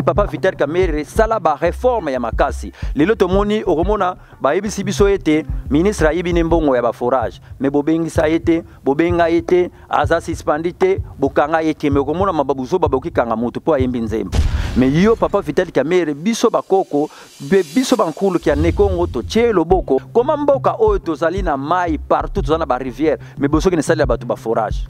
papa Vital Kamerhe sala ba réforme ya makasi lelo tomoni okomona ba yebisi biso ete ministre ayibi mbongo ya ba forage mais bobengisa ete bobenga ete aza suspendité bokanga ete mais okomona mababuzo babokikanga mutu po ayembi nzembo mais yo papa Vital Kamerhe biso bakoko biso bankulu kia nekongo to tie loboko koma mboka oyo tozali na mai partout tozana ba rivière mais bosoki ne sali ya batu ba forage.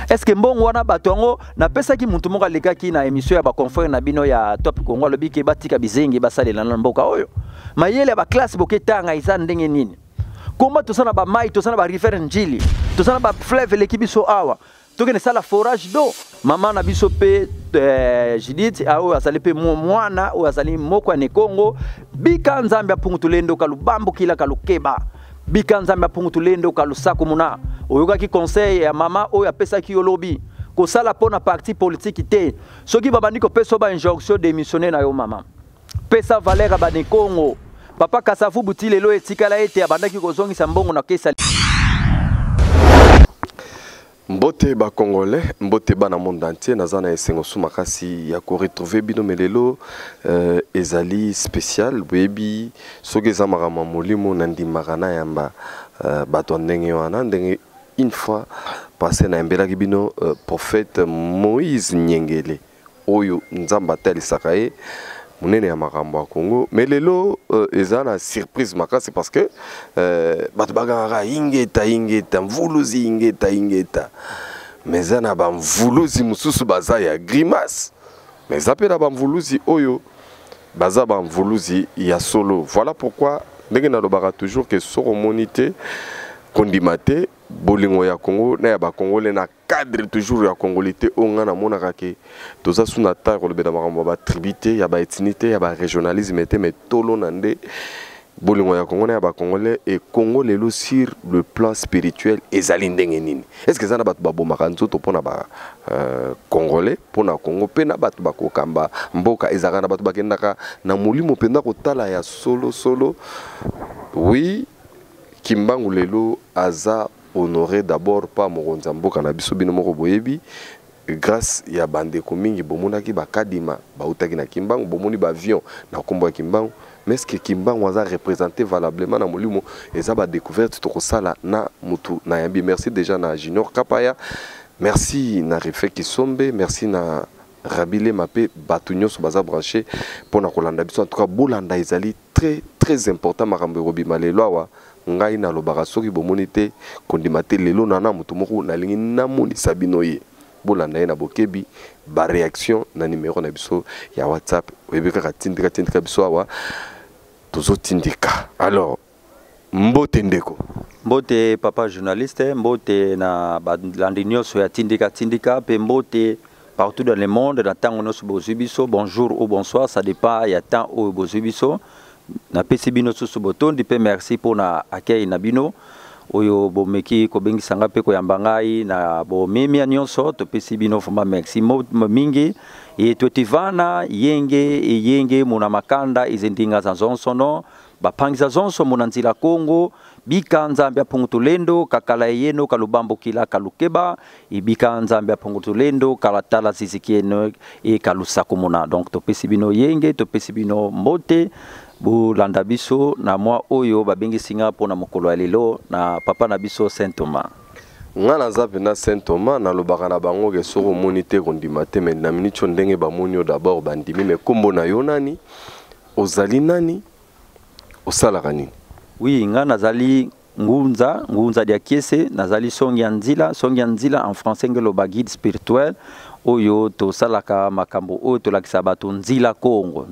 Est-ce que mbongo wana batongo na pesa ki muntu moka lekaki na émission ya ba confrère na bino ya Top Congo lobi ke batika bizengi basalela na mboka oyo mayele ba classe boketanga isa ndenge nini koma tosana ba mai tosana ba rivière njili tosana ba fleuve lekibiso awa toke ne sala forage d'eau mama na biso pe Judith awo asali pe mwana o asali moko ne Congo bika nzambe apungutulendo kalubambo kila kalukeba bika nzambe apungutulendo kalusako muna oyoka ki conseil ya mama oyo apesa ki yolobi ko sala pona parti politique te soki babandi ko peso ba injonction démissionner na yo mama pesa valeur ba ne Congo papa Kasavu butile lo etikala ete abandaki ko zongisa mbongo na kesa Mbote ba Congolais, mbote ba na monde entier, nazana esengo sumakasi ya ko retrouver bino melelo ezali spécial bebi soki zamara mamolimo nandi marana yamba bato ndenge wana ndenge une fois passé na mbela bino prophète Moïse Nyengele oyo nzamba tali sakaye munene ya makambo ya Congo mais lelo ezana surprise makasi parce que bato baganga ingeta mvuluzi ingeta mais zana ba mvuluzi mususu baza ya grimace mais zapela ba mvuluzi oyo baza ba mvuluzi ya solo voilà pourquoi ndenge na lobaka toujours que soromonité kondimate bolingo ya Congo na ya ba Congolais na cadre toujours ya congolité onga na monaka ke toza suna ta ko lebeda makambo ba tribité ya ba ethnicité ya ba régionalisme te mais tolo nande bolingo ya Congo na ya ba Congolais et Congo lelo sur le plan spirituel ezali ndenge nini est-ce que ça na bato ba bomaka nzoto pona ba Congolais pona Congo pe na bato ba kokamba mboka ezaka na bato bakendaka na molimo penda ko tala ya solo oui Kimbangu lelo aza honoré d'abord par Moronza Mboka na biso bino moko boyebi grâce ya bande komingi bomonaki bakadima bautaki na Kimbangu bomoni ba avion na kombo ya Kimbangu mais est-ce que Kimbangu aza représenté valablement na molimo eza ba découverte to kosala na mutu na yambi merci déjà na Junior Kapaya merci na Refek Kisombe merci na Rabile Mapé Batunyo so baza branché pour na kolanda biso en tout cas bolanda ezali très important makambo robi malelo awa ngai na lobaka soki bomonite kondimate lelo nana mutu moko na lingi namoni sabino ye bolanda ye na bokebi ba réaction na numéro na biso ya WhatsApp oyebeka tindika biso awa tozo tindika alors mbote ndeko mbote papa journaliste mbote na balandi nyonso ya tindika pe mbote partout dans le monde na tango noso bozubiso bonjour ou bonsoir ça dépend ya temps au bozubiso na pesi bino susu botondi pe merci pour na accueil na bino oyo bomeki ko bengi sanga pe ko yambangai na bo memi nyonso to pesi bino fuma merci mingi e totivana yenge muna makanda izendinga za zonsono bapangisa zonso muna nzila Congo bika nzambe apungutulendo kakala yeno kalubambo kila kalukeba ibika nzambe apungutulendo kalatala zizikieno e kalusako muna donc to pesi bino yenge to pesi bino mbote bolanda biso na mwa oyo babengi singa pona mokolo ya lelo na papa na biso Saint Thomas ngana zape na Saint Thomas na lobaka na bango ke soko monite kondima te mais na minute ndenge ba monio d'abord bandimi mais kombo na yo nani ozali nani osalaka nini oui ngana zali ngunza dia kiese nazali songi ya nzila en français ngelo ba guide spirituel oyo to salaka makambo oyo to lakisa bato nzila Congo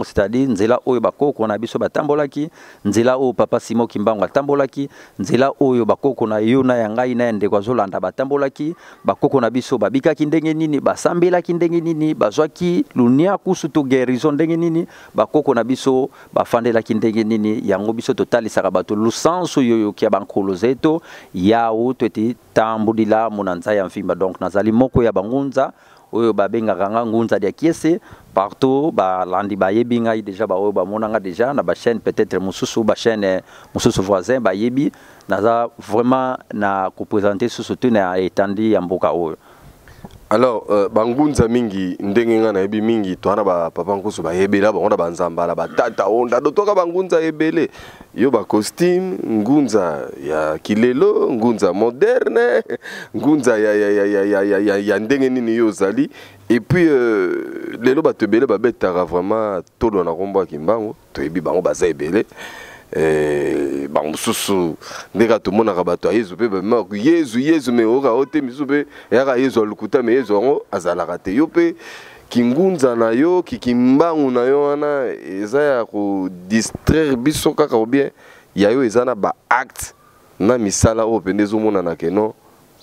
c'est-à-dire nzela oyo bakoko na biso batambolaki nzela oyo papa Simo Kimbangu atambolaki nzela oyo bakoko na yo na yangai na ende kwa zolanda batambolaki bakoko na biso babikaki ndenge nini basambelaki ndenge nini bazwaki lunia kusu to guérison ndenge nini bakoko na biso bafandelaki ndenge nini yango biso totalisaka bato lusanso yoyo kia bankolo zeto yao tweti tambudila munanza ya mfimba donc nazali moko ya bangunza oyo babengaka ngunza dia kiese partout ba landi ba yebi ngai déjà ba oyo ba monanga déjà na ba chaîne peut-être mususu ba chaîne mususu voisin ba yebi naza vraiment na ko présenter sous soutien na étendue ya mboka oyo Alors, bangunza mingi ndengenga na ebi mingi to ana ba papa nkusu ba yebela ba onda banzamba la batata onda dotoka bangunza ebele yo ba costume ngunza ya kilelo ngunza moderne ngunza ya ndenge nini yo zali et puis lelo ba tebele ba betaka vraiment tolo na komba kimbango to ebi bango baza ebele bamususu ndeka tomonaka bato yezu mpe bamako yezu me oka ote misu mpe eyaka yezu alukuta me yezu yango azalaka te yo mpe kingunza na yo kikimbangu na yo wana eza ya kodistraire biso kaka obien ya yo eza na baacte na misala oyo pende ezomonana keno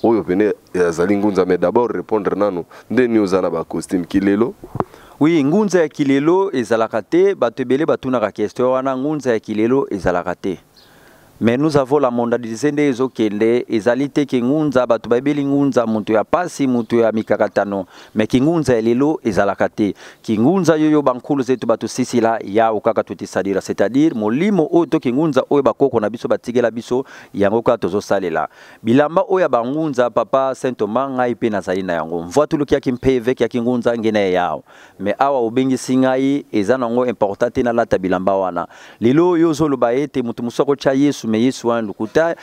oyo pende azali ngunza mais d'abord répondre nanu ndeni oza na bacostume kilelo. Oui, ngunza ya kilelo ezalaka te, bato ebele batunaka question wana ngunza ya kilelo ezalaka te. Mais nous avons la mondialisation des okende ezali te ki ngunza bato babeli ngunza muntu ya pasi muntu ya mikakatano mais ki ngunza elelo ezalaka te ki ngunza yoyo bankulu zetu bato sisila ya okaka tutisadira c'est-à-dire molimo oyo to ki ngunza oyo bakoko na biso batigela biso yango ka tozo salela bilamba oyo bangunza papa Saint Thomas ngai pe nazali na yango mvwa tuluki ya kimpeve ya kingunza ngena yao mais awa obengi singai ezana ngo important na lata bilamba wana lelo yozo lobaete mutu musoko cha Yesu mais Yesu wana lukuta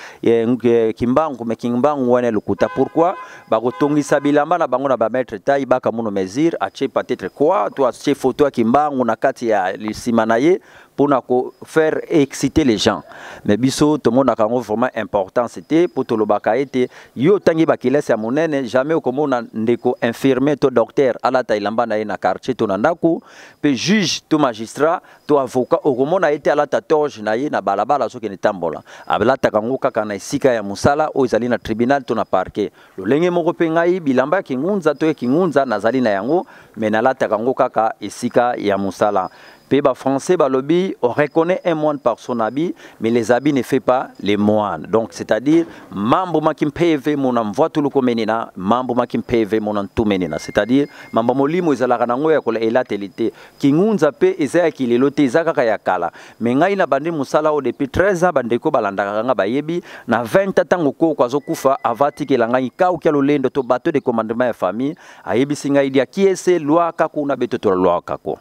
kimbangu me kimbangu wana lukuta pourquoi bakotongisa bilamba na bango na ba maître taille baka mono mesure ache peut-être quoi toi ache photo ya kimbangu na kati ya lisima na ye pour faire exciter les gens mais biso tout le monde a vraiment important c'était pour tout le bakaete yo tangi bakilese ya monene jamais okomona ndeko infirmier to docteur ala tailamba na na quartier to nandaku pe juge to magistrat to avocat okomona ete ala tatoge na ye na balabala soki ne tambola abela takango kaka na isika ya musala o izali na tribunal to na parquet lo lenge moko pe ngai bilamba kingunza to kingunza nazali na yango mais na la takango kaka isika ya musala. Les Français, balobi, on reconnaît un moine par son habit, mais les habits ne font pas les moines. Donc, c'est-à-dire, mambo makim peve mon envoi tout le comenina, mambo makim peve mon tout menina. C'est-à-dire, mambo molimo izalaka nango ya kola elatelite. Kingunza pe ezaya kilelote ezaka kaya kala. Mais ngai na bandi musala o depuis 13 ans bandeko balandaka nga bayebi na 20 tango ko kwazo kufa avati ke langa ikau kya lolendo to bateau de commandement ya famille ayebi singa idia kiese loi kako na beto to loi kako.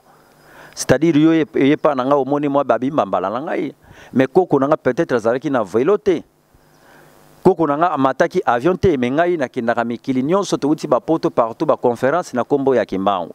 C'est-à-dire yo ye pa nanga omoni moi babi mbambala nanga mais koko nanga peut-être azalaki na vélo te koko nanga amataki avion te mais ngai na kindaka mikili nyonso to uti ba poto partout ba conférence na kombo ya kimbangu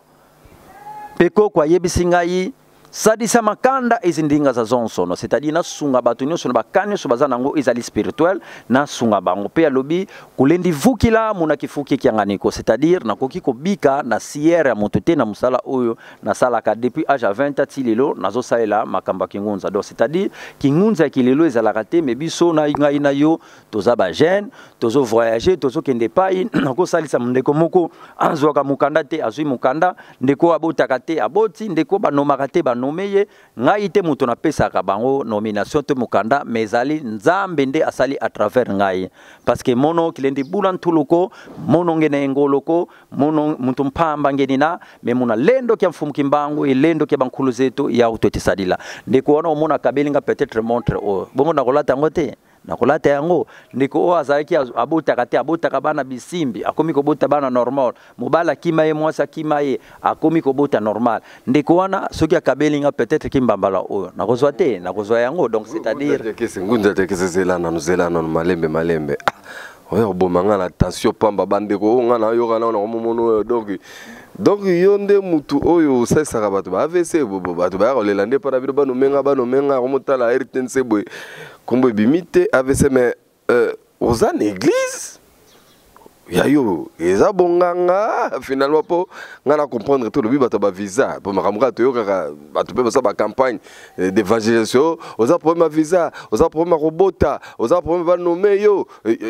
pe koko ayebisi ngai sadisa makanda ezindinga za zonsono c'est-à-dire na sunga batu nyonso na bakani so bazana ngo ezali spirituel na sunga bango pe alobi kulendi vukila muna kifuki kianganiko c'est-à-dire na koki kobika na siere ya motote na musala oyo na salaka depuis âge à 20 ans tilelo nazo salela makamba kingunza donc c'est-à-dire kingunza kilelo ezalaka te mais biso na ngai na yo toza ba jeune tozo voyager tozo kende pai nako salisa ndeko moko anzwaka mukanda te azui mukanda ndeko abotaka te aboti ndeko banomaka te nomeye ngai te muto na pesa ka bango nomination to mukanda mezali nzambe nde asali à travers ngai parce que mono kilendi bulan tuluko mono ngene ngoloko mono mutu mpamba ngenina me muna lendo kya mfumu kimbangu lendo kya bankulu zetu ya utotisadila ndeko wana omona kabelinga peut-être montre o bongo na kolata ngote na kolata yango ndiko o azalaki abotaka te abotaka bana bisimbi akomi kobota bana normal mobala kimaye mwasa kimaye akomi kobota normal ndiko wana soki akabelinga peut-être kimbambala oyo na kozwa te na kozwa yango donc c'est-à-dire que ngunda te kezela na nuzela na malembe oyo bomanga na tension pamba bandeko nga na yo kana na momono donc yonde mutu oyo sesaka bato ba AVC bato ba kolela nde para bino banomenga komotala RTNC boy kombo bimite AVC mais oza na église ya yo eza bonganga finalement po ngana comprendre tout le bi bato ba visa po makamka to yo kaka bato pe ba campagne d'évangélisation oza problème visa oza problème robota oza problème ba nommer yo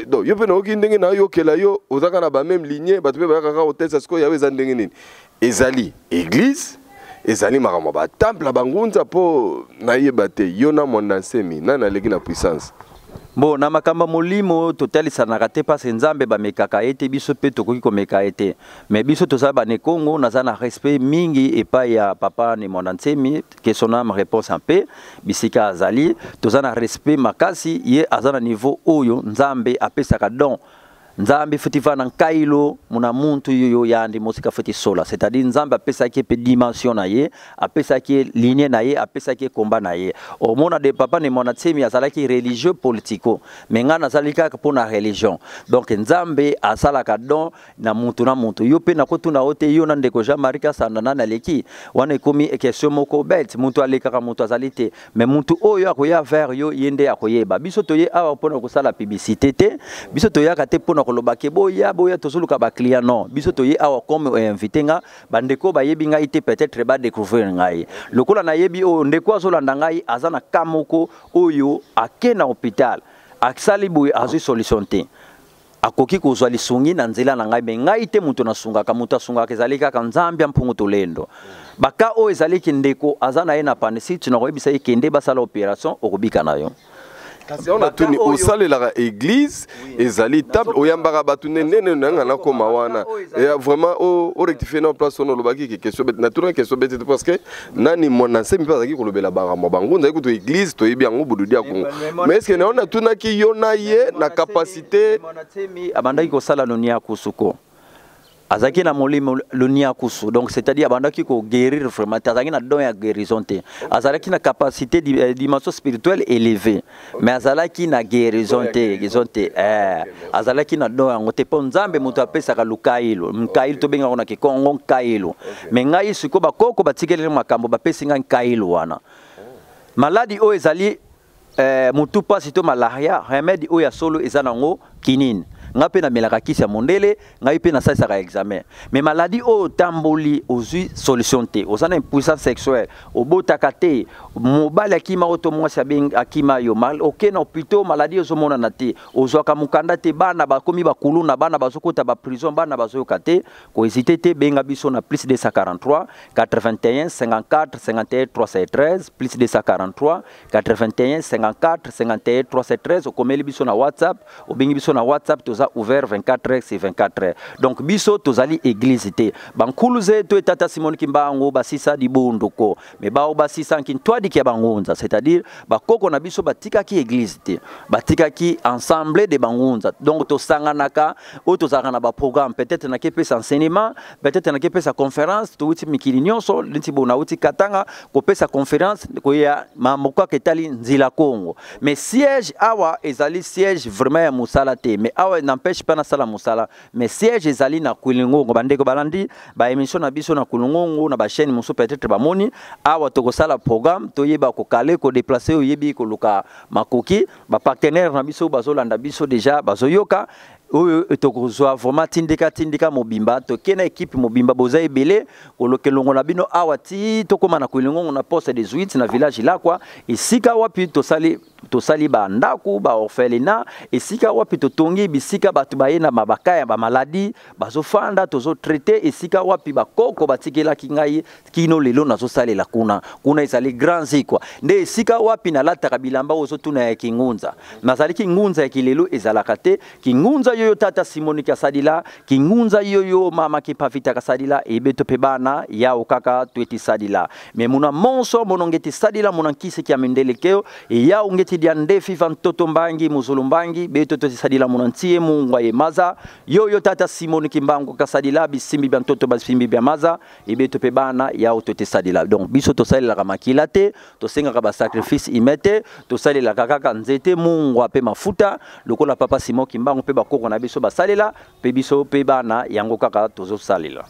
donc yo pe na okindenge na yo kela yo oza kana ba même lignée bato pe ba kaka hôtel ça sko ya eza ndenge nini ezali église ezali makambo ba temple bangunza po na yebate yo na mondansemi na leki na puissance. Bon, na makamba molimo totali sanaka te parce nzambe ba mekaka ete biso pe tokoki ko meka ete mais biso tozala ba ne Congo nazana respect mingi epa ya papa ni mondansemi que son âme réponse en paix bisika azali tozana respect makasi ye azana niveau oyo nzambe apesaka don nzambe futiva na kailo muna muntu yoyo yandi musika futi sola, c'est-à-dire nzambe apesa ki pe dimension na ye, apesa ki ligne na ye, apesa ki combat na ye. O mona de papa ne mona tsemi azalaki religieux politico, menga nazalika pona religion. Donc nzambe asalaka don na muntu yo pe na kotuna ote yo na ndeko Jean Marie Kasanda na leki wana komi question moko bet muntu aleka muntu azalite, mais muntu oyo akoya vers yo yende akoyeba biso toye awa pona kosala publicité te, biso toya kate pona kolobake boya tozuluka ba client non, biso toye awa comme invité nga bandeko bayebi nga ite peut-être ba découvrir ngai lokola na yebi o ndeko azolanda ngai azana kamoko oyo akena hôpital aksali boye azu solution te akoki kozwa lisungi na nzela na ngai me ngai te mutu nasungaka mutu asungaka ezali kaka nzambe mpungu tolendo baka o ezali kindeko azana ye na panisi tunakoyebisa ye kende basala opération okobika nayo. Kasi on a tuni au salé la église ezali table oyambaka batu nene na koma wana et vraiment au rectifier nos place on lobaki que question na tuna question bête parce que nani mon enseigne pas ki kolobela bara mabango nza ekuto église to yebi yango budu dia Congo mais est-ce que on a tuna ki yona ye na capacité mon enseigne abandaki ko sala lonia kusuko azaki na molimo lonia kusu, donc c'est-à-dire abandaki ko guérir vraiment azaki na don ya guérison te, azalaki na capacité de dimension spirituelle élevée mais azalaki na guérison te azalaki na don yango te po nzambe mutu apesa ka lukailo mkailo to benga ona ki kongo kailo mais ngai siko bakoko batikele makambo bapesi nga kailo wana maladi o ezali mutu pasi to malaria remède o ya solo ezanango kinini nga pe na melaka kisi ya mondele ngai pe na sasa ka examen mais maladie o tamboli ozui solution te ozana impuissance sexuelle obotaka te mobali akima oto mwasi akima yo mal oke na hôpital maladie ozomona na te ozwaka mukanda te bana bakomi bakulu na bana bazokota ba prison bana bazoyoka te ko hésiter te benga biso na plus 243 81 54 51 313 plus 243 81 54 51 313 okomeli biso na WhatsApp obengi biso na WhatsApp toza ouvert 24 heures sur 24 heures. Donc biso tozali église te. Bankulu zetu etata Simon Kimbango basisa di bondoko. Mais bao basisa nkintwa di kia bangonza, c'est-à-dire bakoko na biso batika ki église te. Batika ki ensemble de bangonza. Donc to sanganaka o tozaka na ba programme peut-être na kepe enseignement, peut-être na kepe sa conférence, to uti mikili nyonso, linti bona uti katanga ko pesa conférence ko ya mamoka ketali nzila Congo. Mais siège awa ezali siège vraiment ya musala te. Mais awa n'empêche pas na sala musala mais siège ezali na Kulingongo bandeko balandi ba émission na biso na Kulingongo na ba chaîne muso peut-être ba moni awa to ko sala programme to yeba ko kale ko déplacer yebi ko luka makoki ba partenaire na biso bazolanda biso déjà bazoyoka oyo tokozwa vraiment tindika mobimba to kena équipe mobimba boza ebele kolokelongo na bino awa ti to koma na Kulingongo na poste des 18 na village là quoi isika wapi to sali ba ndaku ba orphelinat esika wapi to tongi bisika batu bayena mabaka ya ba maladie bazofanda tozo traiter esika wapi bakoko batikela kingai kino lelo nazo salela kuna ezali grand zikwa nde esika wapi na lata bilamba ozo tuna ya kingunza nazali kingunza ya kilelo ezalaka te kingunza yoyo tata Simoni Kasadila kingunza yoyo mama Kipavita Kasadila ebeto pe bana ya okaka tweti sadila mais muna monso monongeti sadila monankisi kia mendelekeo ya ungeti dia ndefi van toto mbangi muzulu mbangi beto to sadila monantie mungwa ye maza yoyo tata Simoni Kimbango Kasadila bisimbi bya toto basimbi bya maza ebeto pe bana ya otote sadila donc biso to salela ka makila te to senga ka ba sacrifice imete to salela kaka nzete mungwa pe mafuta lokola papa Simon Kimbango pe bakoko na biso basalela pe biso pe bana yango kaka tozo salela.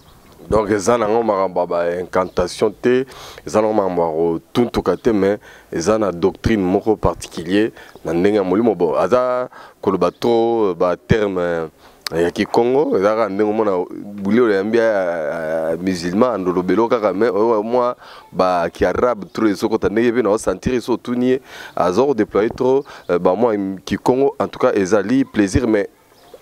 Donc ezana ngoma ba incantation te ezana ngoma tuntu kate mais ezana doctrine moko particulier na ndenga molimo bo aza kolobato ba terme ya Kikongo ezaka ndengo mona bulio ya mbia musulman ndolobelo kaka mais moi ba ki arabe trop ezoko tandenge pe na sentir eso tunie azor déployer trop ba moi Kikongo en tout cas ezali plaisir mais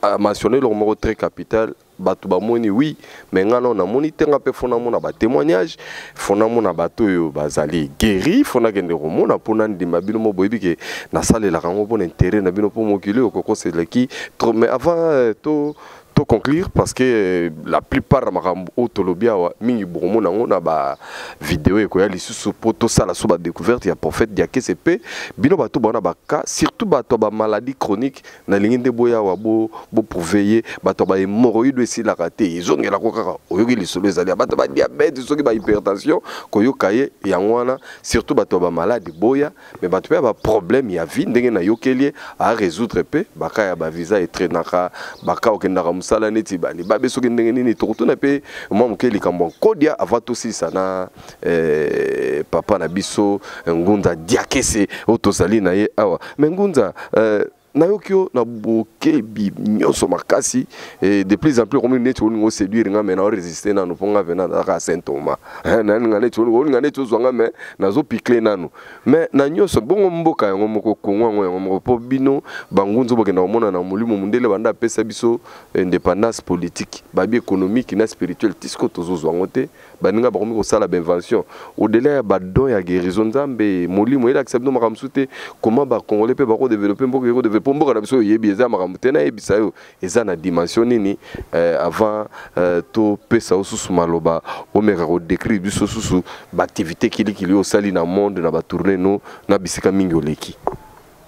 à mentionner leur mot très capital batu ba moni oui mais ngano na moni tenga pe fona mona ba témoignage fona mona bato yo bazali guéri fona kende ko mona pona ndima bino mo boyebi ke na sale la kango pona intérêt na bino po mokili okoko c'est qui mais avant to to conclure parce que la plupart makambo otolobia wa mingi bomo nango na ba vidéo e ko ya lisusu poto sala so ba découverte ya prophète dia KCP bino bato bana ba cas surtout bato ba maladie chronique na linginde boya wa bo prouver bato ba hémorroïde esi la raté izongela ko kaka oyoki lisolo ezali bato ba diabète soki ba hypertension ko yokaye yangwana surtout bato ba maladie boya mais bato ba problème ya vie ndenge na yokeli à résoudre pe baka ya ba visa et traînaka baka okendaka musala neti bani babe soki ndenge nini tokutuna pe mwa mokeli kambo kodia avato si sana papa na biso Ngunza Diakese otosali na ye awa mais Ngunza Nayokyo na bokebi nyonso makasi de plus en plus comme neti on séduire nga mais na résister na no ponga vena na Saint Thomas na nga neti on nga neti zwanga mais nazo piquer nanu mais na nyonso bongo mboka yango moko kongwa yango moko po bino bangunzo bokenda mona na mulimo mundele banda pesa biso indépendance politique babi économique na spirituelle tisko tozo zwango te baninga bakomi ko sala benvention au-delà ya badon ya guérison nzambe mulimo ila accepte no makamsute comment ba congolais pe ba ko développer mboko ko pour mboka na biso yebi eza makamute na yebisa yo eza na dimension nini avant to pesa osusu maloba omeka ko décrire biso susu ba activité kili osali na monde na ba tourner no na bisika mingi oleki.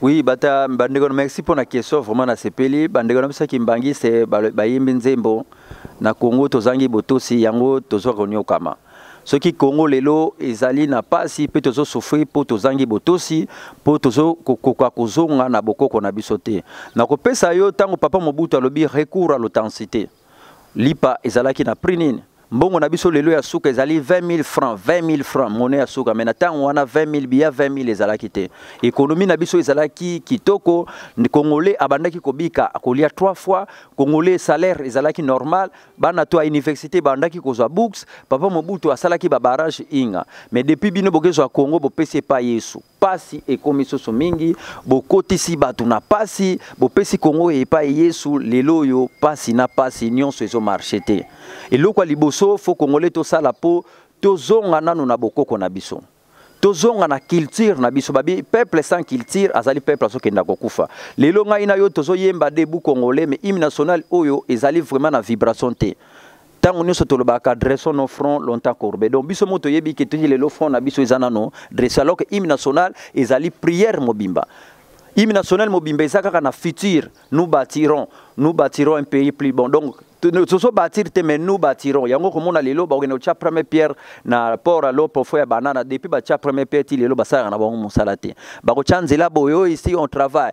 Oui, bata bandeko merci pour la question vraiment na sepeli bandeko na bisa kimbangi c'est ba yimbi nzembo na Congo tozangi botosi yango tozo konyo kama ce qui Congo lelo ezali na pasi pe tozo souffrir po tozangi botosi po tozo kokoka kozonga na bokoko na bisote na kopesa yo tango papa Mobutu alobi recours à l'authenticité lipa ezalaki na prix nini mbongo na biso lelo ya suka ezali 20 000 francs monnaie ya suka mais na tango wana 20 000 biya 20 000 ezalaki te économie na biso ezalaki kitoko ni congolais abandaki kobika akolia 3 fois congolais salaire ezalaki normal bana to à université bandaki kozwa books papa Mobutu asalaki ba barrage inga mais depuis bino bokezo ya Congo bopesi pa Yesu pasi ekomi soso mingi bokotisi batu na pasi bopesi Congo epa Yesu lelo yo pasi na pasi nyonso ezo marché te eloko liboso fo congolais to sala po tozonga nanu na bokoko na biso tozonga na culture na biso babi peuple sans culture azali peuple azokenda kokufa lelo ngai na yo tozo yemba debu congolais mais hymne national oyo ezali vraiment na vibration te tango nyonso tolobaka dressons nos fronts longtemps courbés donc biso moto yebi ke tuli lelo front na biso ezana no dresse alors que hymne national ezali prière mobimba hymne national mobimba ezaka na futur nous bâtirons un pays plus bon donc nous bâtir mais nous bâtirons yango komona lelo ba okena cha première pierre na port alo pofo ya banana depuis ba cha première pierre ti lelo basala na bango mosala te ba ko chanzela boyo ici on travaille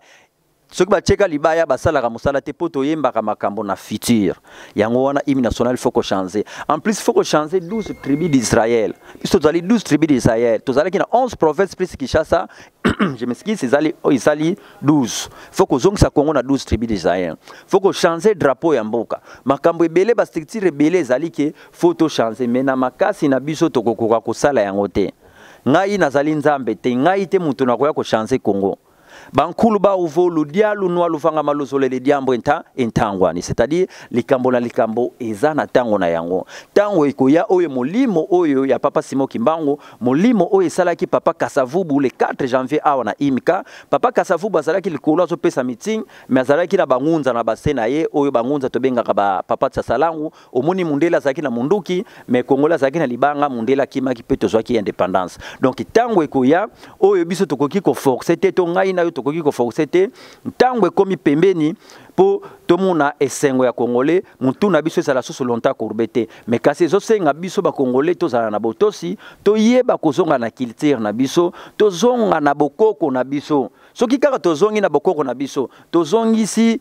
ce qui va checker libaya basala ka mosala te poto yembaka makambo na futur yango wana hymne national faut ko changer en plus faut ko changer 12 tribus d'Israël puisque tozali 12 tribus d'Israël tozali kina 11 provinces plus Kinshasa je m'excuse ezali 12 faut ko zongisa Congo na 12 tribus d'Israël faut ko changer drapeau ya mboka makambo ebele ba structure ebele ezali ke faut to changer mais na makasi na biso tokokoka ko sala yango te ngai nazali nzambe te ngai te mutu na koya ko changer Congo bankulu ba uvolu dialu no alufanga malozole le diambo entangwani c'est-à-dire likambo na likambo eza na tango na yango tango ekoya oyo molimo oyo ya papa Simon Kimbangu molimo oyo esalaki papa Kasavubu le 4 janvier awa na Imika papa Kasavubu azalaki likolo azo pesa meeting mais azalaki na bangunza na basena ye oyo bangunza tobengaka ba papa Tsasalangu omoni mundela azalaki na munduki mais Kongola azalaki na libanga mundela kimaki pe tozwaki indépendance donc tango ekoya oyo biso tokoki ko forcer te to ngai na yo tokoki ko forcer te tango ekomi pembeni po tomona esengo ya congolais mutu na biso ezala soso longtemps courbete mais kasi ezosenga biso ba congolais tozala na botosi toyeba kozonga na culture na biso tozonga na bokoko na biso soki kaka tozongi na bokoko na biso tozongisi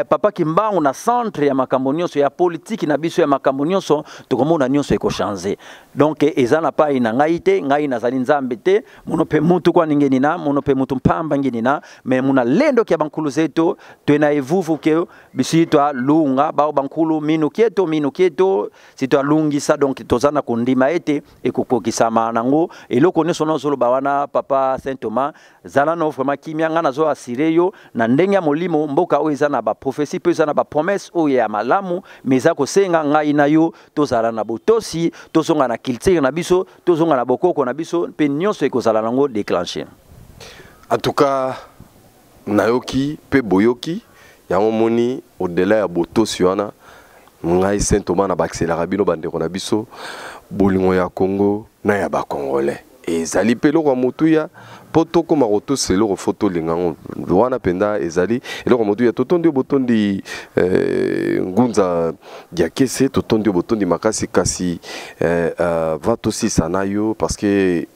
papa Kimbangu na centre ya makambo nyonso ya politique na biso ya makambo nyonso tokomona nyonso eko changer donc ezana pa ina ngai te ngai nazali nzambe te muno pe mutu kwa ningeni na muno pe mutu mpamba ngeni na mais muna lendo kia bankulu zetu twena evuvu ke bisitwa lunga bao bankulu minuketo sitwa lungisa donc tozana kundima ete ekokokisa manango eloko ne sono zolo bawana papa Saint Thomas zala no vraiment kimia ngana zo asire yo na ndenge ya molimo mboka o ezana ba prophétie pe ezana ba promesse o ya malamu meza ko senga ngai na yo tozala na botosi tozonga na culture na biso tozonga na bokoko na biso pe nyonso ekozala nango déclencher en tout cas nayoki pe boyoki yango moni au-delà ya botosi wana ngai Saint Thomas na baccélérera bino bandeko na biso bolingo ya Congo na ya ba Congolais ezali pelo kwa mutuya poto koma roto selo photo lingango wana penda ezali eloko mutuya totondi botondi ngunza ya kese totondi botondi makasi kasi va tosi sanayo parce que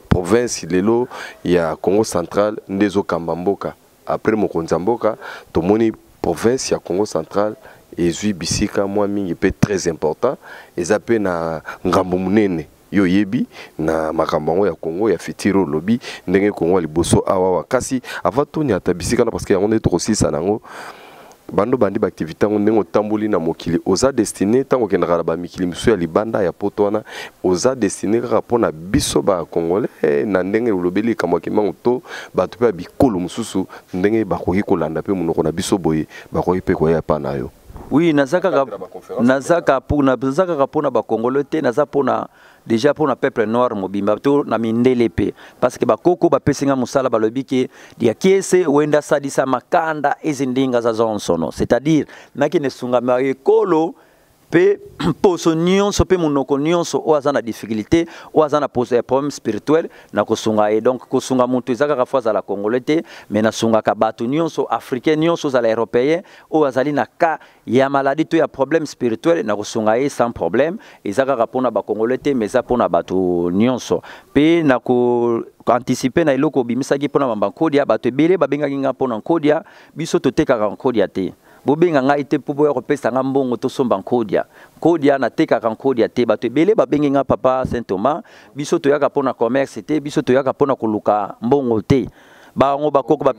province lelo ya Congo central ndezo kambamboka après mokonza mboka tomoni province ya Congo central ezui bisika mwa mingi pe très important ezape na ngambo munene yo yebi na makambo ya Congo ya fitiro lobi ndenge Congo liboso awa kasi avatoni atabisika na parce que yango ne tosisa nango bando bandi ba activité ngo ndenge tamboli na mokili oza destiné tango kendaka ba mikili miso ya libanda ya potwana oza destiné kaka pona biso ba Congolais na ndenge lobeli kamwa kimango to bato pe bikolo mususu ndenge bakoki kolanda pe munoko na biso boye bakoki pe koya pa na yo. Oui, nazaka pona ba Congolais te naza pona déjà pour le peuple noir mobimba to na mindele pe parce que bakoko ba pesinga musala balobi ke dia kiese wenda sadisa makanda ezindinga za zonsono c'est-à-dire naki ne sunga kolo pe poso nyonso pe munoko nyonso o azana difficulté o azana poser problème spirituel na kosunga et donc kosunga muntu ezaka ka fois la congolais mais na sunga ka batu nyonso africain nyonso za européen o azali na ka ya maladie to ya problème spirituel na kosunga e sans problème ezaka ka pona ba congolais mais za pona batu nyonso pe na ko anticiper na iloko bimisaki pona mamba kodia batu ebele babenga kinga pona kodia biso toteka ka kodia te bobenga nga ite pubo ya kopesa nga mbongo to somba kodia na teka kan kodia te bato ebele babengi nga papa Saint Thomas biso to yaka pona commerce te biso to yaka pona koluka mbongo te bango bakoko ba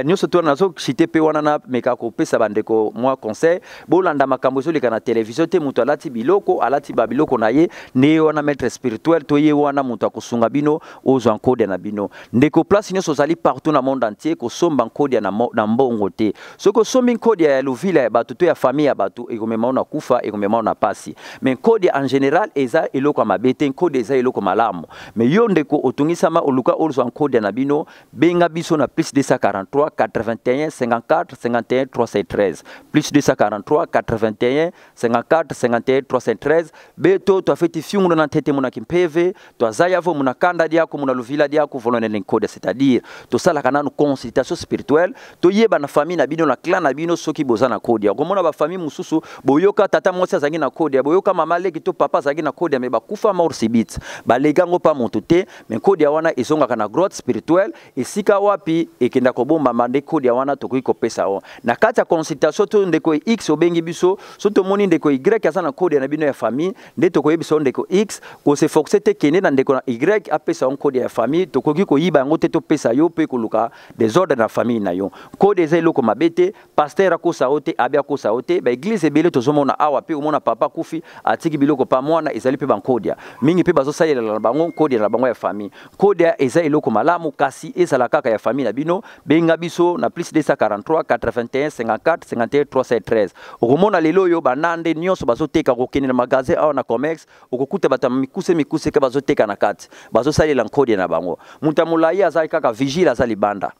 nyonso to nazo cité pe wana na meka ko pesa bandeko moi conseil bolanda makambo zo leka na télévision te muto alati biloko alati babiloko na ye ne wana maître spirituel to ye wana muto akosunga bino ozo encode na bino ndeko place nyonso zali partout na monde entier ko somba encode na mbongo te soko sombi encode ya luvila ya bato to ya famille ya bato ekomema na kufa ekomema na pasi mais encode en général eza eloko mabete encode eza eloko malamu mais yo ndeko otungisama oluka ozo encode na bino benga biso na plus 243 81 54 51 313 plus 243 81 54 51 313 beto to afeti fiungu na tete mona kimpeve to azaya vo mona kanda diako mona luvila diako volonene encode c'est-à-dire to sala kana no consultation spirituelle to yeba na famille na bino na clan na bino soki bozana code ya komona ba famille mususu boyoka tata mwasi azangi na code ya boyoka mama leki to papa azangi na code ya me bakufa mort sibit balegango pa montute mais code ya wana ezonga kana grotte spirituelle esika wapi ekenda kobomba mande code ya wana tokoki kopesa o na kati ya consultation to ndeko X obengi biso so to moni ndeko Y azana code na bino ya famille nde tokoyi biso ndeko X ko se foxe te kende na ndeko na Y apesa on code ya famille tokoki koyiba yango te to pesa yo pe koluka desordre na famille na yo code eza eloko mabete pasteur akosa ote abia kosa ote ba église ebele tozomona awa pe omona papa kufi atiki biloko pa mwana ezali pe bankodia mingi pe bazo salela na bango code na bango ya famille code eza eloko malamu kasi ezala kaka ya famille na bino benga biso na plus 243 81 54 51 313 okomona lelo yo banande nyonso bazoteka kokene na magasin awa na commerce okokuta bata mikuse ke bazoteka na kati bazosalela code na bango mutamulai azali kaka vigile azali banda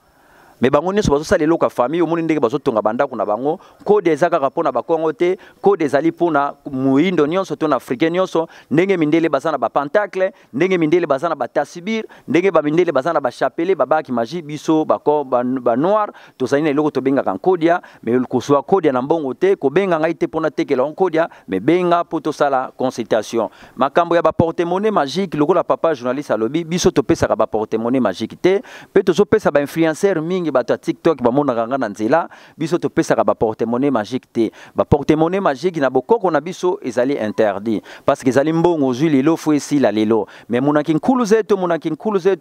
mais bango nyonso bazosala eloko famille omoni ndenge bazotonga bandako na bango code ezaka kapona bakongo te code ezali pona muindo nyonso to na africain nyonso ndenge mindele bazana ba pentacle ndenge mindele bazana ba tasbir ndenge ba mindele bazana ba chapelet babaki magie biso ba noir to zalina eloko to benga kan kodia mais ko soit kodia na mbongo te ko benga ngai te pona tekela on kodia mais benga poto sala consultation makambo ya ba porte-monnaie magique lokola papa journaliste alobi biso to pesa ba porte-monnaie magique te pe to so pesa ba influenceur mingi bato TikTok ba mona nganga na nzela biso to pesa ba porte-monnaie magique te ba porte-monnaie magique na bokoko na biso ezali interdit parce que ezali mbongo zui lelo fo esi la lelo mais monaki nkulu zeto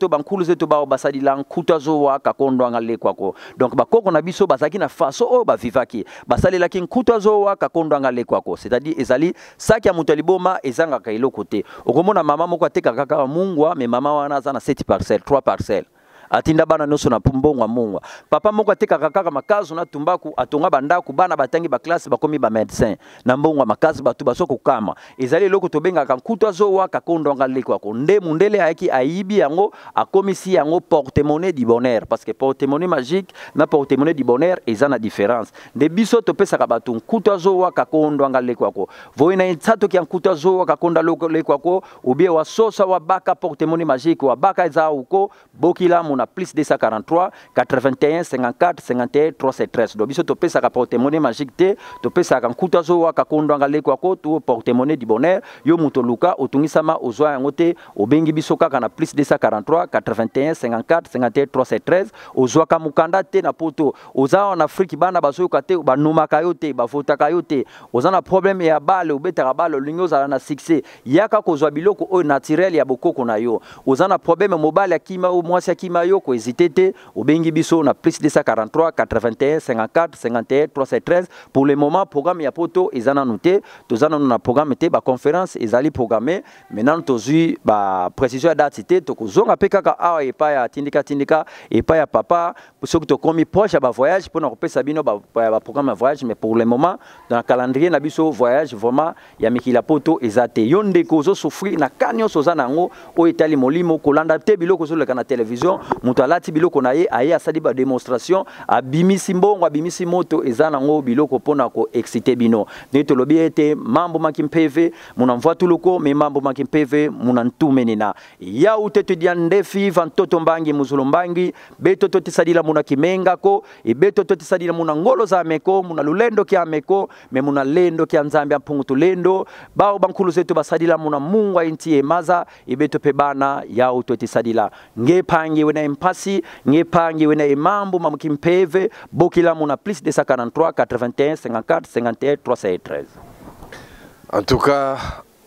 ba nkulu zeto ba basali la nkuta zo wa kakondo ngale kwako donc bakoko na biso bazaki na faso o ba vivaki basali la nkuta zo wa kakondo ngale kwako c'est-à-dire ezali saki ya mutali boma ezanga ka eloko te okomona mama moko ateka kaka mungwa mais mama wana za na 7 parcelles 3 parcelles atinda bana noso na pumbongo mungu papa moko ateka kaka makazo na tumbaku atonga bandaku bana batangi ba classe bakomi ba médecin na mbongo makazi batu basoko kama ezali loko tobenga kankuto azowa kakondo ngaleko ako nde mundele ayaki aibi yango akomisi yango porte-monnaie du bonheur parce que porte-monnaie magique na porte-monnaie du bonheur ezana différence de biso topesa ka batu nkuto azowa kakondo ngaleko ako voina intsato ki nkuto azowa kakonda leko ako ubie wa sosa wa baka porte-monnaie magique wa baka eza uko bokila muna plus 243 81 54 51 313 do biso topesa ka porte-monnaie magique te topesa ka nkuto azowa kakondo ngaleko ako tu porte-monnaie du bonheur yo muto luka otungisama ozwa yango te obengi biso kaka na plus 243 81 54 51 313 ozwa ka mukanda te na poto oza en Afrique bana bazoyoka te banumaka yo te bavotaka yo te oza na problème ya bale obetaka bale lingo za na succès yaka kozwa biloko o naturel ya bokoko na yo oza na problème mobile ya kima o mwasi ya kima yo ko hésiter te obengi biso na plus 243 81 54 51 313 pour le moment programme ya poto ezana noté tozana na programme te ba conférence ezali programmé maintenant tozui ba précision ya date te tokozonga pe kaka awa epa ya tindika epa ya papa pour ceux qui to komi proche ba voyage pour na kopesa bino ba programme voyage mais pour le moment dans le calendrier na biso voyage vraiment ya mikila poto ezate yonde kozo souffrir na kanyo sozana ngo o etali molimo kolanda te biloko zo leka na télévision muto alati biloko na ye aye asali ba démonstration abimisi mbongo abimisi moto ezana ngo biloko pona ko exciter bino ne to lobi ete mambo makimpeve muna mvua tuloko me mambo makimpeve muna ntumenina ya utete dia ndefi vantoto mbangi muzulu mbangi beto totisadila muna kimenga ko beto totisadila muna ngolo za meko muna lulendo kia meko me muna lendo kia nzambi ampungu tulendo bao bankulu zetu basadila muna mungu inti emaza beto pebana ya utotisadila ngepangi wena impasi ngepangi wena mambo makimpeve bokila muna plus 243 81 54 51 313. En tout cas,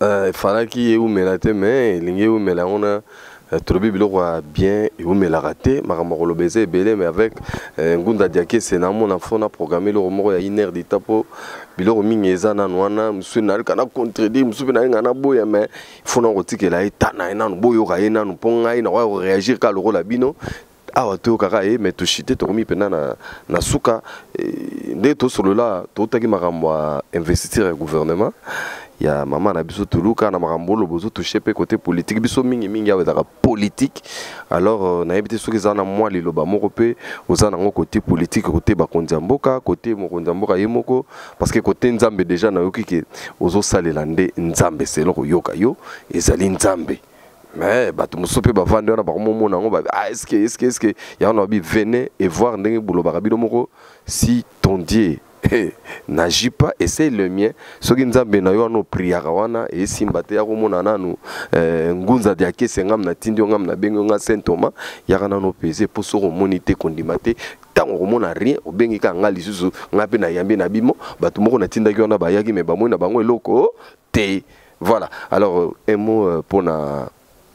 il fallait qu'il y ait eu mais il y a eu on a trouvé bien et où la raté maramoro baiser belé mais avec ngunda diaké c'est na mon enfant a programmé le romo ya iner di tapo biloko mingeza na nwana musu na kana contredire musu na ngana boya mais faut na rotike la etana na boyo ka ina no ponga ina wa réagir ka le la bino awa to kaka e mais to chité to komi pena na suka nde to solo la to taki makambo investir le gouvernement ya mama na biso tuluka na makambo lo bozo toucher pe côté politique biso mingi ya weza politique alors na yebite soki za na moi liloba moko pe oza na ngo côté politique côté bakonzi mboka côté mokonzi mboka yemoko parce que côté nzambe déjà na yoki ke ozo salela nde nzambe selo ko yoka yo ezali nzambe. Mais bah tout le monde va vendre na bakomo mona ngo ba est-ce que ya on a venez et voir ndenge bulo barabino moko si ton Dieu n'agit pas et c'est le mien soki nzambe na yo no priaka wana et simbate ya ko mona nanu ngunza dia kese ngam na tindi ngam na bengo nga Saint Thomas ya kana no peser pour so moniter kondimate tango ko mona rien obengi ka ngali susu ngape na yambe na bimo batu moko na tinda ki wana ba yaki me ba mona bango eloko te. Voilà, alors un mot pour na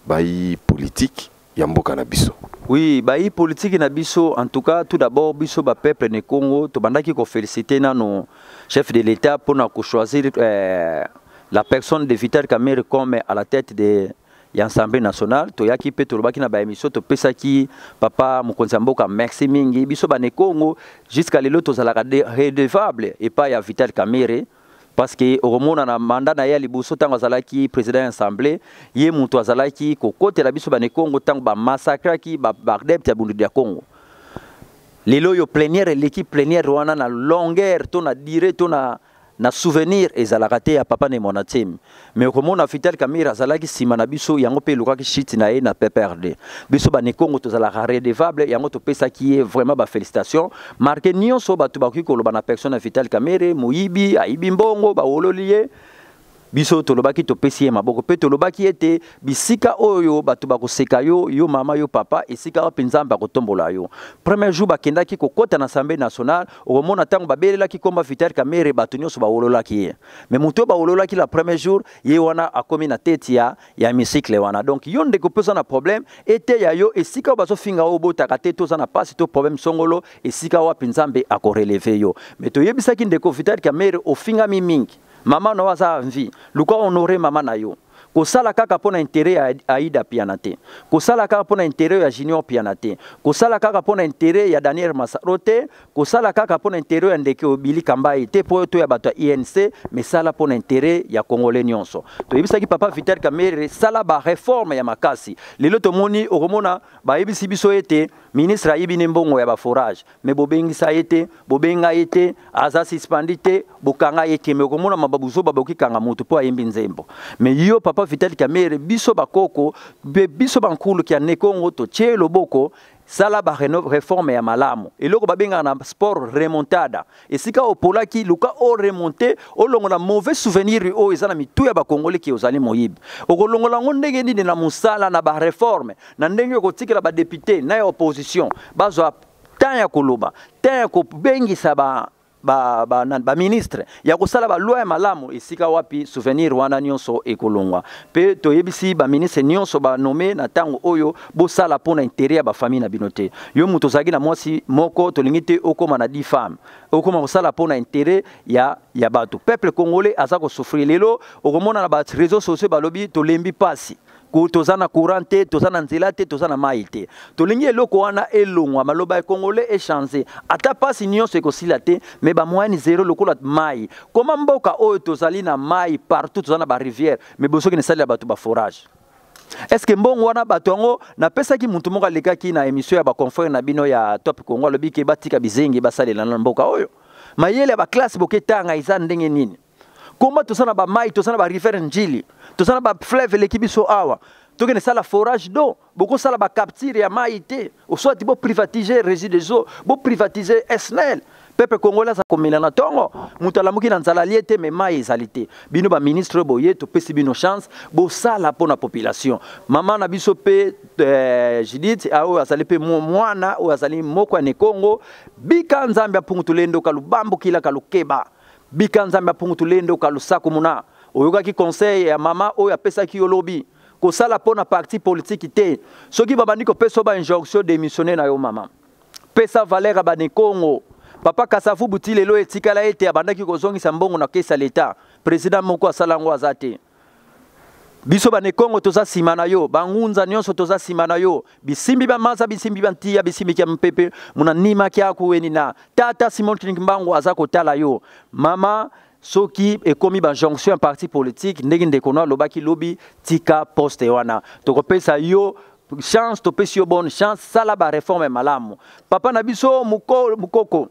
baï politique yamboka na biso. Oui, baï politique na biso en tout cas tout d'abord biso ba peuple ne Congo to bandaki ko féliciter na no chef de l'état pour na ko choisir la personne de Vital Kamerhe comme à la tête de l'Assemblée nationale to yaki pe to baki na ba émission to pesa ki papa mokonzi mboka merci mingi biso ba ne Congo jusqu'à lelo to zala redevable et pas ya Vital Kamerhe. Parce que au moment na mandat na ya libuso tango azalaki président de l'Assemblée ye muto azalaki ko kote la biso ba ne Congo tango ba massacre ki ba bardep ya bundu ya Congo lelo yo plénière l'équipe plénière wana na longueur to na durée to na souvenir ezalaka ya papa ne monatim mais au moment na Vital Kamerhe azalaki sima na biso yango pe lokaki shit na ye na PPRD biso ba ne Congo to zalaka redevable yango to pesa ki vraiment ba félicitations marqué nyonso batu ba ko loba na personne Vital Kamerhe moyibi aibi mbongo ba wololiye biso to lobaki to pesi maboko pe to lobaki ete bisika oyo batu ba ko seka yo mama yo papa esika wa penzamba ko tombola yo premier jour ba kendaki ko kota na Assemblée nationale au mona tango ba belela ki komba Vital Kamerhe batu nyonso ba wololaki mais muto ba wololaki la premier jour ye wana akomi na tete ya misikle wana donc yo ndeko pesa na problème ete ya yo esika ba so finga o botaka te to za na passe to problème songolo esika wa penzambe ako relever yo mais to yebisaki ndeko Vital Kamerhe o finga mingi Maman no waza envie. Luka honorer maman na yo. kosala kaka pona intérêt ya Aïda Pianate, kosala kaka pona intérêt ya Junior Pianate, kosala kaka pona intérêt ya Daniel Masarote, kosala kaka pona intérêt ya Ndeke Obili Kambai te po to ya bato INC, mais sala pona intérêt ya Congolais nyonso. To yebisaki papa Vital Kamerhe sala ba réforme ya makasi. Lelo to moni okomona ba yebisi biso ete ministre ayibi mbongo ya ba forage, mais bobengisa ete, bobenga ete, aza suspendite, bokanga ete, mais okomona mababuzo baboki kanga mutu po ayembi nzembo. Mais yo papa Vital Kamerhe biso bakoko, biso bankulu ki ane Kongo to tie loboko sala ba réforme ya malamu. Eloko babenga na sport remontada. Esika opola ki luka o remonter o longola mauvais souvenir o ezana mitu ya ba Congolais ki ozali moyibi. Okolongola ngondenge ni na musala na ba réforme. Na ndenge ko tikela ba député na opposition. Bazwa tanya koloba, tanya ko bengisa ba ministre ya kosala ba loi malamu esika wapi souvenir wana nyonso ekolongwa pe toyebisi ba ministre nyonso ba nommé na tango oyo bo sala pona intérêt ya ba famille na binote yo muto zaki na mwasi moko tolingite okoma na 10 femmes okoma kosala pona intérêt ya bato peuple congolais azako souffrir lelo okomona na ba réseaux sociaux balobi tolembi pasi tozana courante, tozana nzelate, tozana maite. Tolingi eloko wana elongwa maloba Congolais échanger. Ata pasi nyonso ekosilate, mais ba moyenne zéro lokola mai. Comment mboka oyo tozali na mai partout tozana ba rivière, mais bosoki ne sali ya bato ba forage. Est-ce que mbongo wana bato yango na pesa ki muntu moka lekaki na émission ya ba confrère na bino ya Top Congo lobi ke batika bizengi basalela na mboka oyo. Mayele ba classe boketanga iza ndenge nini? Comment tozana ba mai, tozana ba rivière njili. Tozana ba fleuve lekibiso awa. Tokene sala forage d'eau, beaucoup sala ba capture ya maïté, ou soit bo privatiser réseau des eaux, bo privatiser SNEL. Peuple congolais sa komina na tongo, mutala muki na nzala liete mais mai ezalité. Bino ba ministre boye to pesi bino chance, bo sala pona population. Mama na biso pe Judith ao azali pe mwana o azali moko ne Congo, bika nzambe apungutulendo kalubambo kila kalukeba. Bika nzambe apungutulendo kalusako muna. Oyoka ki conseil ya mama o ya pesa ki yolobi. Ko sala pona parti politique te. Soki babandi ko peso ba injonction démissionner na yo mama. Pesa Valère abane Congo. Papa Kasavu Butile lo etikala ete abandaki ko zongisa mbongo na kesa l'État. Président moko asalango azate. Biso bane Congo toza simana yo, bangunza nyonso toza simana yo. Bisimbi ba maza bisimbi bantia bisimbi kya mpepe muna nima kya kuweni na. Tata Simon Trinimbango azako tala yo. Mama soki ekomi ba jonction un parti politique ndenge ndekona lobaki lobi tika poste wana tokopesa yo chance topesi yo bonne chance sala ba réforme malamu papa na biso mukoko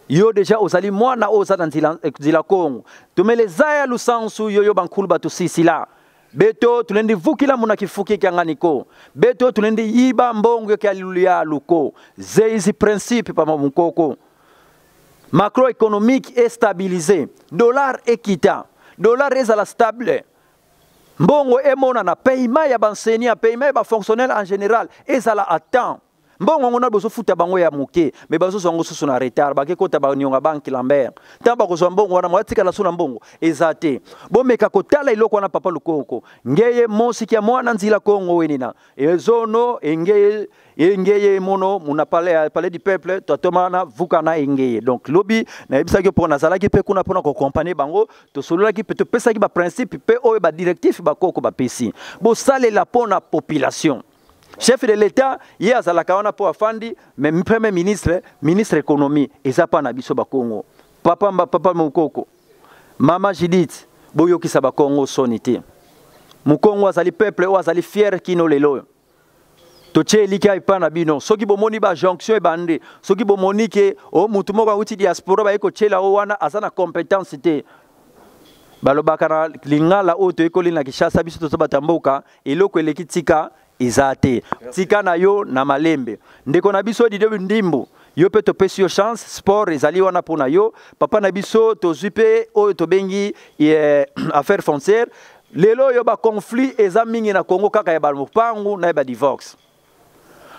yo déjà ozali mwana ozala nzila Kongo tumele zaya lusansu yo bankulu batu sisila beto tulendi vukila muna kifuki kyanganiko beto tulendi yiba mbongo kyalulia luko zeizi principe pa mukoko macroéconomique est stabilisé. Dollar équita. Dollar est à la stable. Mbongo emona na paiement ya bansenia, paiement ba fonctionnel en général est à la attend. Mbongo ngona bozo futa bango ya muke, mais bazo zongo susu na retard, ba ke kota ba nyonga banki Lambert. Tamba ko zo mbongo wana mwatika la suna mbongo ezate. Bo meka kotala iloko na papa lukoko. Ngeye mosiki ya mwana nzila Kongo wenina. Ezono engeye mono muna palais du peuple totomana vukana engeye. Donc lobi na ebisa ke pona zala ki pe kuna pona ko accompagner bango to solola ki pe to pesa ki ba principe pe o ba directif ba koko ba pesi. Bo sale la pona population. Chef de l'État, hier à la Kawana pour Afandi, même premier ministre, ministre économie, et ça pas na biso ba Congo. Papa Mukoko, Mama Judith, boyo ki sa ba Congo sonité. Mukongo azali peuple o azali fier kino lelo. Toche lika ipa na bino, soki bomoni ba jonction e bande, soki bomoni ke o mutu moko uti diaspora ba eko chela o wana azana compétence te. Balobaka na lingala o to ekoli na Kishasa biso to batamboka, eloko elekitika izate tika na yo na malembe ndeko na biso didebu ndimbu yo pe to pesi yo chance sport ezali wana pona yo papa na biso to zupe o to bengi affaire foncière lelo yo ba conflit eza mingi na Congo kaka ya ba mupangu na ba divorce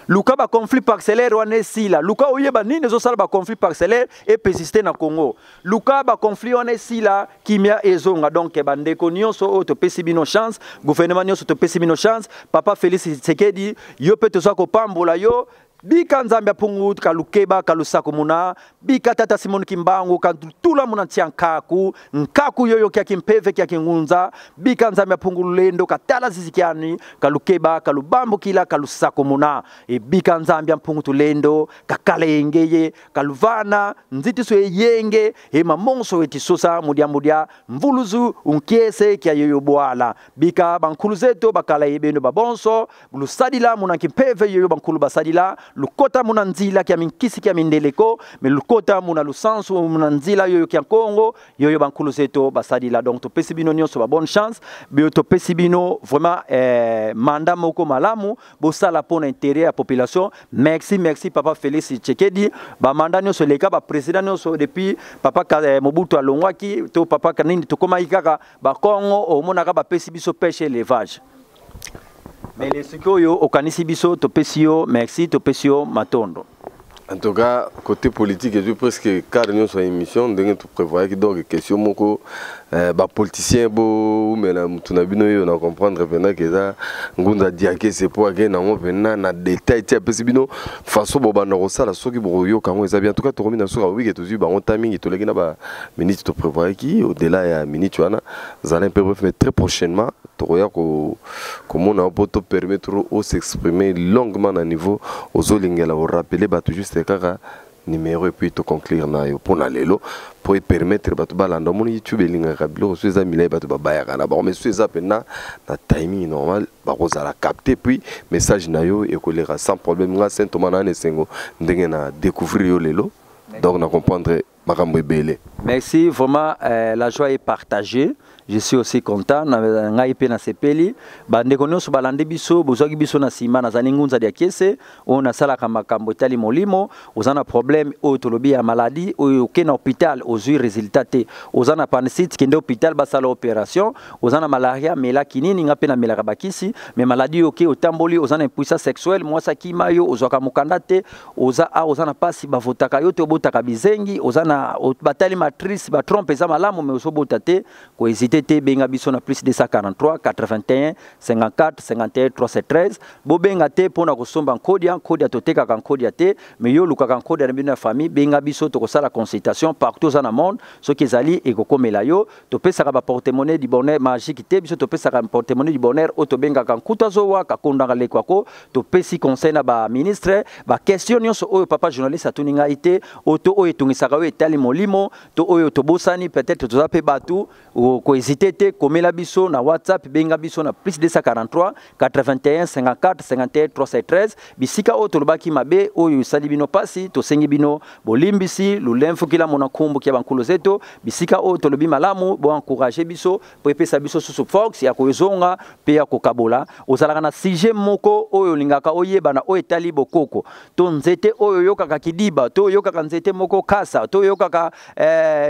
luka ba conflit parcellaire wana sila luka oyeba nini zo sala ba conflit parcellaire et persister na Congo luka ba conflit wana sila kimia ezonga donc bandeko nyonso o to pesi bino chance gouvernement nyonso to pesi bino chance papa Félix Tshisekedi yo pe to ko pambola yo bika nzambe apungu kalukeba kalusako muna bika tata Simon Kimbangu kantula muna nkaku nkaku yoyo kia kimpeve kia kingunza bika nzambe apungu lendo katala zizikiani kalukeba kalubambu kila kalusako muna bika nzambe apungu tulendo kakale yengeye kaluvana nziti so yenge mamonso wetisosa mudia mvuluzu unkiese kia yoyo boala bika bankulu zeto bakala yebendo babonso lusadila muna kimpeve yoyo bankulu basadila lukota muna nzila kia minkisi kia mindeleko me lukota muna lusansu muna nzila yoyo kia Congo yoyo bankulu zeto basadila donc topesi bino nyonso ba bonne chance bio topesi bino vraiment mandat moko malamu bosala pona intérêt à population merci papa Félix Tshisekedi ba mandat nyonso leka ba président nyonso depuis papa Mobutu alongwaki to papa kanini to koma ikaka ba Congo o monaka ba pesi biso pêche élevage. Mais les sikoyo okanisi biso topesio merci topesio matondo. En tout cas, côté politique, et presque carrément sur émission, donc tu prévois que donc question moko politicien bo mais na tunabino yo na comprendre pendant que ça ngunda diake c'est pour que na mo pendant na détail ti apesibino façon bo ba no sala soki bo yo kango ça bien en tout cas to romina so oui que tu ba on timing to leki na ba ministre to prévoit qui au delà ya ministre wana zala un peu bref mais très prochainement to roya ko comment on peut te permettre de s'exprimer longuement à niveau aux olingela au rappeler ba tout juste kaka numéro et puis to conclure na yo pour lelo pour permettre batu balanda mon YouTube linga kabilo so za milay batu babaya kana ba mais so za pena na timing normal ba kozala capter puis message na yo et kolera sans problème nga saint Thomas na sengo ndenge na découvrir yo lelo donc na comprendre makambo ebele. Merci vraiment la joie est partagée. Je suis aussi content na IP na sepeli bande konyoso balande biso bozaki biso na sima na zaningunza dia kese on sala kama makambo tali molimo ozana problème o tolobi ya maladie o kena hôpital ozui résultat te ozana pancite kende hôpital basala opération ozana malaria mela kinini ngape na mela bakisi mais maladie OK otamboli ozana impuissance sexuelle mwasa kimayo ozwaka mukanda te ozana pasi bavotaka yo te obotaka bizengi ozana batali matrice ba trompe za malamu mais osobota te ko hésiter benga biso na plus de 143 81 54 51 313 bo benga te pona kosomba nkodia toteka ka nkodia te mais yo luka ka nkodia na bino famille benga biso to kosala consultation partout dans le monde ce qui ezali ekokomela yo to pesa ka ba porte-monnaie du bonheur magique te biso to pesa ka porte-monnaie du bonheur auto benga ka nkuta zowa ka kondanga lekwako to pesi conseil na ba ministre ba question nyonso oyo papa journaliste atuninga ite auto oyo tungisaka yo etali molimo to oyo to bosani peut-être to zape batu ko hésiter komela biso na WhatsApp benga biso na plus 243 81 54 51 313 bisika o tolobaki mabe oyo sali bino pasi to sengi bino bolimbisi lulemfu kila mona kumbu kia bankulu zeto bisika o tolobi malamu bo encourager biso po epesa biso susu fox ya koyezonga pe ya kokabola ozalaka na sujet moko oyo lingaka oyeba na oyo etali bokoko to nzete oyo yokaka kidiba to yokaka nzete moko kasa to yokaka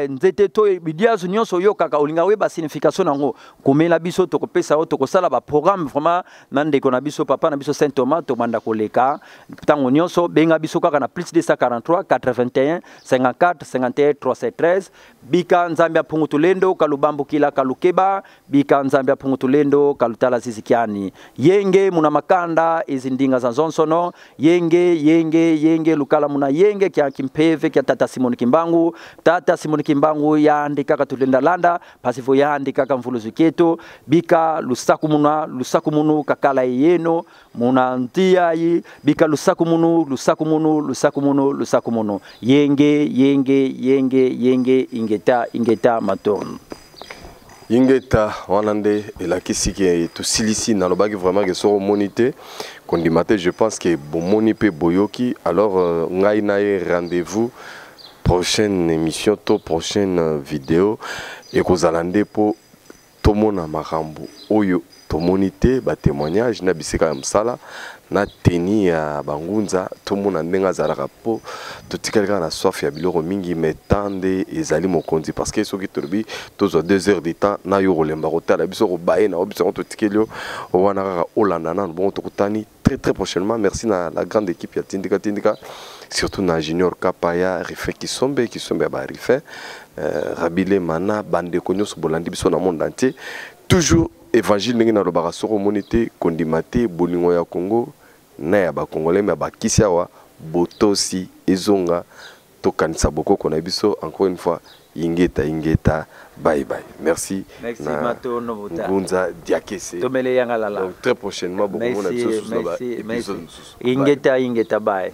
nzete to bidiazu nyonso yokaka olinga weba signification nango komela biso to kopesa o to kosala ba programme vraiment nande ko na biso papa na biso Saint Thomas to manda koleka tango nyonso benga biso kaka na plus 243 81 54 51 313 bika nzambe apungu tulendo kalubambu kila kalukeba bika nzambe apungu tulendo kalutala zizikiani yenge muna makanda izindinga za nzonsono yenge lukala muna yenge kya kimpeve kya tata Simon Kimbangu ya andika tulenda landa pasivo ya andika mvuluzu keto bika lusaku munu kakala yeno muna ntia yi bika lusaku munu yenge ingeta maton ingeta wanande elakisi ke to silisi na lobaki vraiment que so monité kondimate je pense que bon monipe boyoki alors ngai na rendez-vous prochaine émission to prochaine vidéo et kozalande po tomona makambo oyo tomonité ba témoignage na bisika ya msala na teni ya bangunza tomona ndenga zalaka po totikalaka na soif ya biloko mingi metande ezali mokonzi parce que soki tolobi tozo 2 heures de temps na yo kolemba kotala biso kobaye na biso totikelio wana kaka olanda na bon tokutani très prochainement. Merci à la grande équipe ya Tindika surtout na Junior Kapaya Rife Kisombe ba Rife Rabile Mana bande konyo so bolandi biso na monde entier toujours évangile ndenge na lobaka soko monité kondimate bolingo ya Congo na ya ba congolais mais ba kisi awa botosi ezonga to kanisa bokoko na biso encore une fois ingeta bye bye. Merci Mato Novota Ngunza Diakese. Tomele Yangalala. Donc très prochainement beaucoup merci ingeta bye.